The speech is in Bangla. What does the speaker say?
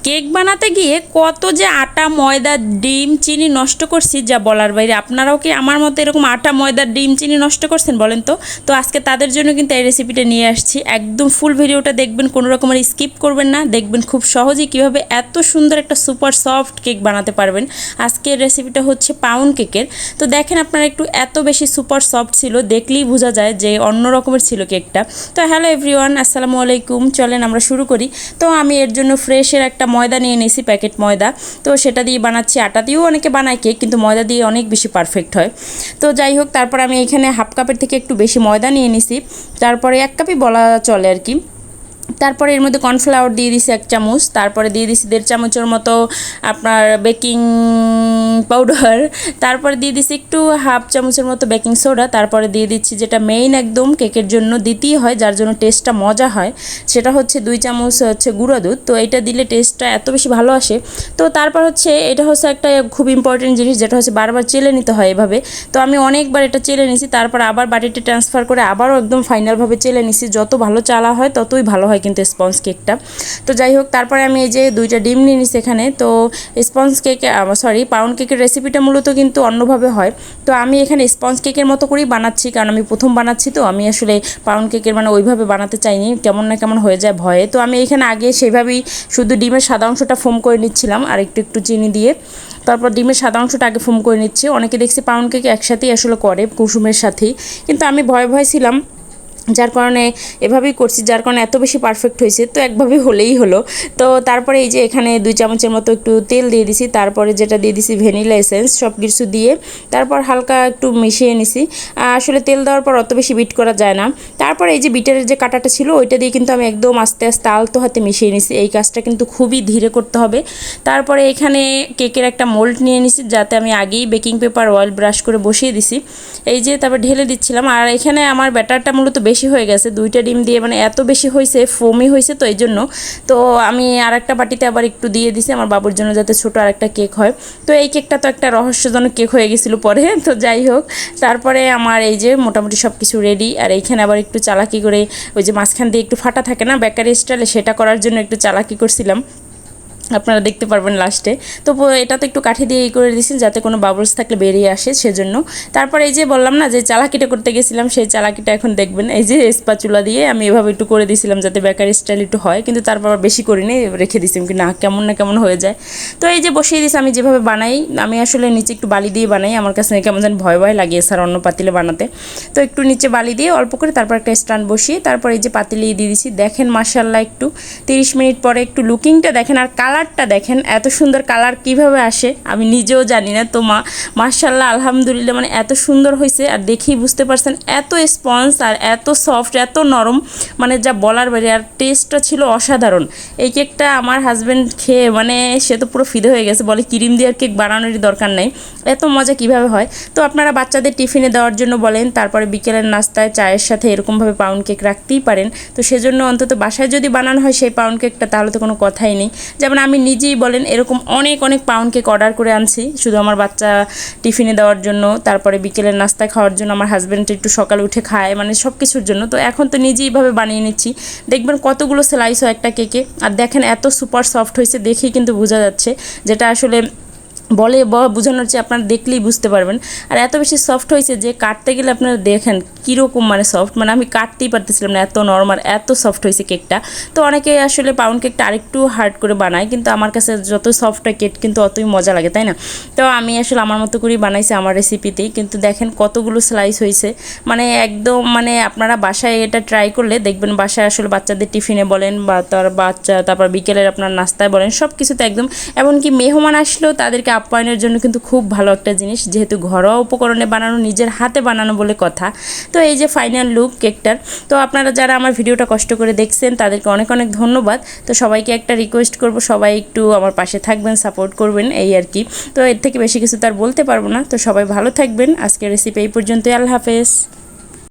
কেক বানাতে গিয়ে কত যে আটা ময়দা ডিম চিনি নষ্ট করছি যা বলার বাইরে। আপনারাও কি আমার মতো এরকম আটা ময়দা ডিম চিনি নষ্ট করছেন বলেন তো? তো আজকে তাদের জন্য কিন্তু এই রেসিপিটা নিয়ে আসছি। একদম ফুল ভিডিওটা দেখবেন, কোনো রকমের স্কিপ করবেন না। দেখবেন খুব সহজেই কীভাবে এত সুন্দর একটা সুপার সফট কেক বানাতে পারবেন। আজকের রেসিপিটা হচ্ছে পাউন্ড কেকের। তো দেখেন আপনারা একটু এত বেশি সুপার সফট ছিল, দেখলেই বোঝা যায় যে অন্য রকমের ছিল কেকটা। তো হ্যালো এভরিওয়ান, আসসালামু আলাইকুম। চলেন আমরা শুরু করি। তো আমি এর জন্য ফ্রেশের একটা ময়দা নিয়ে নিয়েছি, প্যাকেট ময়দা। তো সেটা দিয়ে বানাচ্ছি। আটা দিয়েও অনেকে বানায় কেক, কিন্তু ময়দা দিয়ে অনেক বেশি পারফেক্ট হয়। তো যাই হোক, তারপর আমি এখানে হাফ কাপের থেকে একটু বেশি ময়দা নিয়ে নিছি। তারপরে 1 কাপই বলা চলে আর কি। তারপরে এর মধ্যে কর্নফ্লাওয়ার দিয়ে দিছি 1 চামচ। তারপরে দিয়ে দিছি 1.5 চামচের মতো আপনার বেকিং পাউডার। তারপরে দিয়ে দিছি একটু হাফ চামচের মতো বেকিং সোডা। তারপরে দিয়ে দিচ্ছি যেটা মেইন একদম কেকের জন্য দিতেই হয়, যার জন্য টেস্টটা মজা হয়, সেটা হচ্ছে 2 চামচ হচ্ছে গুঁড়ো দুধ। তো এটা দিলে টেস্টটা এত বেশি ভালো আসে। তো তারপর হচ্ছে এটা হচ্ছে একটা খুব ইম্পর্টেন্ট জিনিস, যেটা হচ্ছে বারবার চেলে নিতে হয় এভাবে। তো আমি অনেকবার এটা চেলে নিছি, তারপর আবার বাটিতে ট্রান্সফার করে আবারও একদম ফাইনালভাবে চেলে নিছি। যত ভালো চালা হয় ততই ভালো হয় কিন্তু স্পঞ্জ কেকটা। তো যাই হোক, তারপরে আমি এই যে 2টা ডিম নিয়ে নিছি এখানে। তো স্পঞ্জ কেকে পাউন্ড কেকের রেসিপিটা মূলত কিন্তু অন্যভাবে হয়। তো আমি এখানে স্পঞ্জ কেকের মতো করেই বানাচ্ছি, কারণ আমি প্রথম বানাচ্ছি। তো আমি আসলে পাউন্ড কেকের মানে ওইভাবে বানাতে চাইনি, কেমন না কেমন হয়ে যায় ভয়ে। তো আমি এখানে আগে সেইভাবেই শুধু ডিমের সাদা অংশটা ফোম করে নিচ্ছিলাম আর একটু একটু চিনি দিয়ে। তারপর ডিমের সাদা অংশটা আগে ফোম করে নিচ্ছি। অনেকে দেখছি পাউন্ড কেক একসাথেই আসলে করে কুসুমের সাথেই, কিন্তু আমি ভয় ছিলাম, যার কারণে এভাবেই করছি, যার কারণে এত বেশি পারফেক্ট হয়েছে। তো একভাবে হলেই হলো। তো তারপরে এই যে এখানে 2 চামচের মতো একটু তেল দিয়ে দিছি। তারপরে যেটা দিয়ে দিছি ভ্যানিলা এসেন্স, সব কিছু দিয়ে তারপর হালকা একটু মিশিয়ে নিছি। আসলে তেল দেওয়ার পর অত বেশি বিট করা যায় না। তারপরে এই যে বিটারের যে কাঁটাটা ছিল ওইটা দিয়ে কিন্তু আমি একদম আস্তে আস্তে আলতো হাতে মিশিয়ে নিছি। এই কাজটা কিন্তু খুবই ধীরে করতে হবে। তারপরে এখানে কেকের একটা মোল্ড নিয়ে নিছি, যাতে আমি আগেই বেকিং পেপার অয়েল ব্রাশ করে বসিয়ে দিছি। এই যে তারপর ঢেলে দিচ্ছিলাম। আর এখানে আমার ব্যাটারটা মূলত বেশি হয়ে গেছে, 2টা ডিম দিয়ে মানে এত বেশি হয়েছে, ফোমি হয়েছে। তো এই জন্য তো আমি আরেকটা বাটিতে আবার একটু দিয়ে দিছি আমার বাবুর জন্য, যাতে ছোটো আরেকটা কেক হয়। তো এই কেকটা তো একটা রহস্যজনক কেক হয়ে গেছিলো পরে। তো যাই হোক, তারপরে আমার এই যে মোটামুটি সব কিছু রেডি। আর এইখানে আবার একটু চালাকি করে ওই যে মাঝখান দিয়ে একটু ফাটা থাকে না বেকারি স্টাইলে, সেটা করার জন্য একটু চালাকি করছিলাম, আপনারা দেখতে পারবেন লাস্টে। তো এটা তো একটু কাঠি দিয়ে করে দিয়েছি, যাতে কোনো বাবলস থাকলে বেরিয়ে আসে সেজন্য। তারপর এই যে বললাম না যে চালাকিটা করতে গেছিলাম, সেই চালাকিটা এখন দেখবেন। এই যে স্প্যাচুলা দিয়ে আমি এভাবে একটু করে দিয়েছিলাম, যাতে বেকারি স্টাইল একটু হয়, কিন্তু তারপর বেশি করিনি, রেখে দিয়েছি কি না কেমন না কেমন হয়ে যায়। তো এই যে বসিয়ে দিয়েছি আমি যেভাবে বানাই। আমি আসলে নিচে একটু বালি দিয়ে বানাই, আমার কাছে কেমন যেন ভয় লাগে স্যার অন্য পাতিলে বানাতে। তো একটু নিচে বালি দিয়ে অল্প করে তারপর একটা স্ট্যান্ড বসিয়ে তারপর এই যে পাতিলে দিয়ে দিয়েছি। দেখেন মাশাআল্লাহ, একটু 30 মিনিট পরে একটু লুকিংটা দেখেন, আর কালারটা দেখেন, এত সুন্দর কালার কিভাবে আসে আমি নিজেও জানি না। তো মাশাআল্লাহ আলহামদুলিল্লাহ, মানে এত সুন্দর হয়েছে। আর দেখেই বুঝতে পারছেন এত স্পঞ্জ আর এত সফট, এত নরম, মানে যা বলার বাইরে। আর টেস্টটা ছিল অসাধারণ। এই কেকটা আমার হাজব্যান্ড খেয়ে মানে সে তো পুরো ফিদে হয়ে গেছে, বলে ক্রিম দিয়ে আর কেক বানানোরই দরকার নাই, এত মজা কিভাবে হয়। তো আপনারা বাচ্চাদের টিফিনে দেওয়ার জন্য বলেন, তারপরে বিকেলের নাস্তায় চায়ের সাথে এরকমভাবে পাউন্ড কেক রাখতেই পারেন। তো সেজন্য অন্তত বাসায় যদি বানানো হয় সেই পাউন্ড কেকটা, তাহলে তো কোনো কথাই নেই। যেমন আমি নিজেই বলেন এরকম অনেক পাউন্ড কেক অর্ডার করে আনছি, শুধু আমার বাচ্চা টিফিনে দেওয়ার জন্য, তারপরে বিকেলের নাস্তা খাওয়ার জন্য, আমার হাজব্যান্ড একটু সকালে উঠে খায়, মানে সব কিছুর জন্য। তো এখন তো নিজেই এইভাবে বানিয়ে নিচ্ছি। দেখবেন কতগুলো স্লাইস হয় একটা কেকে। আর দেখেন এত সুপার সফট হয়েছে, দেখেই কিন্তু বোঝা যাচ্ছে, যেটা আসলে বলে বোঝানোর চেয়ে আপনারা দেখলেই বুঝতে পারবেন। আর এত বেশি সফট হয়েছে যে কাটতে গেলে আপনারা দেখেন কীরকম মানে সফট, মানে আমি কাটতেই পারতেছিলাম না, এত নরম আর এত সফট হয়েছে কেকটা। তো অনেকে আসলে পাউন্ড কেকটা আরেকটু হার্ড করে বানায়, কিন্তু আমার কাছে যত সফট হয় কেক কিন্তু অতই মজা লাগে, তাই না? তো আমি আসলে আমার মতো করেই বানাইছি আমার রেসিপিতেই। কিন্তু দেখেন কতগুলো স্লাইস হয়েছে, মানে একদম মানে আপনারা বাসায় এটা ট্রাই করলে দেখবেন, বাসায় আসলে বাচ্চাদের টিফিনে বলেন বা তারপর বিকেলের আপনার নাস্তায় বলেন, সব কিছুতে একদম, এমনকি মেহমান আসলেও তাদেরকে আপ্যায়নের জন্য কিন্তু খুব ভালো একটা জিনিস, যেহেতু ঘরোয়া উপকরণে বানানো, নিজের হাতে বানানো বলে কথা। তো এই যে ফাইনাল লুক কেকটার। তো আপনারা যারা আমার ভিডিওটা কষ্ট করে দেখছেন তাদেরকে অনেক ধন্যবাদ। তো সবাইকে একটা রিকোয়েস্ট করব, সবাই একটু আমার পাশে থাকবেন, সাপোর্ট করবেন, এই আর কি। তো এর থেকে বেশি কিছু তো আর বলতে পারবো না। তো সবাই ভালো থাকবেন। আজকের রেসিপি এই পর্যন্তই। আল্লাহ হাফেজ।